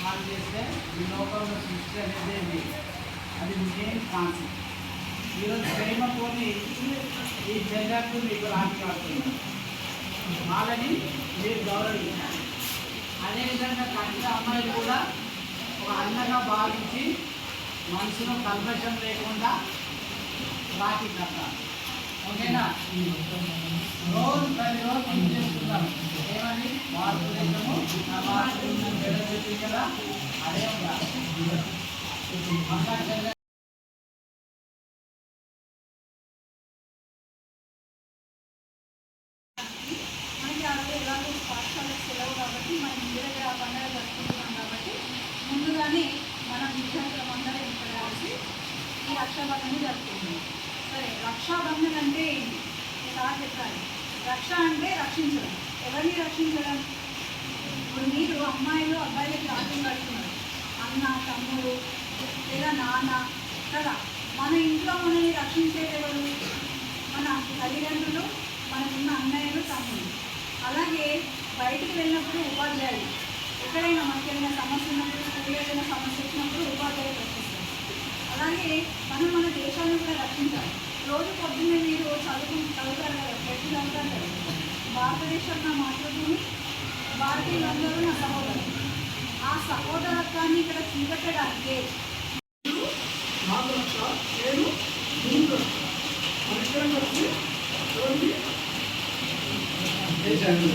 Start చేస్తే ఈ లోకంలో సృష్టి అనేది అది మెయిన్ కాన్సెప్ట్. ఈరోజు ప్రేమతోని ఈ జగత్తు మీకు రాని కాడుతున్నారు, వాళ్ళని మీరు గౌరవించాలి. అదేవిధంగా కట్టిన అమ్మాయిలు కూడా ఒక అన్నగా భావించి మనసులో కల్మషం లేకుండా రాఖీ కట్టాలి. ఓకేనా? రోజు ప్రతిరోజు పని చేసుకుంటాం. ఏమని భారతదేశము నా భారతదేశం చెప్పింది కదా, అదే ఉండాలి. మనకి ఆ రోజు ఎలాగో పాఠశాలకు సెలవు కాబట్టి మనం ఇంటి దగ్గర ఆ పండుగ జరుపుకుంటున్నాం కాబట్టి ముందుగానే మనం విద్యార్థులం అందరం ఇక్కడ కలిసి ఈ రక్షాబంధన్ జరుపుకుంటున్నాం. సరే, రక్షాబంధన్ అంటే ఏంటి? సార్ చెప్పాలి. రక్ష అంటే రక్షించడం. ఎవరిని రక్షించడం? ఇప్పుడు మీరు అమ్మాయిలు అబ్బాయిలకి రాజ్యం కడుతున్నారు, అన్న తమ్ముడు లేదా నాన్న కదా. మన ఇంట్లో మనల్ని రక్షించేది ఎవరు? మన తల్లిదండ్రులు, మనకున్న అన్నయ్యలు, తమ్ముడు. అలాగే బయటికి వెళ్ళినప్పుడు ఉపాధ్యాయులు. ఎక్కడైనా మనకి ఏదైనా సమస్య ఉన్నప్పుడు, స్కూల్లో ఏదైనా సమస్య వచ్చినప్పుడు ఉపాధ్యాయులు రక్షిస్తారు. అలాగే మనం మన దేశాన్ని కూడా రక్షించాలి. రోజు పొద్దున్నే మీరు చదువుతారు కదా, ప్రతి చదువుతారు కదా, భారతదేశం నా మాతృభూమి, భారతీయులందరూ నా సహోదరులు. ఆ సహోదరత్వాన్ని ఇక్కడ చూపెట్టడానికే దేశాన్ని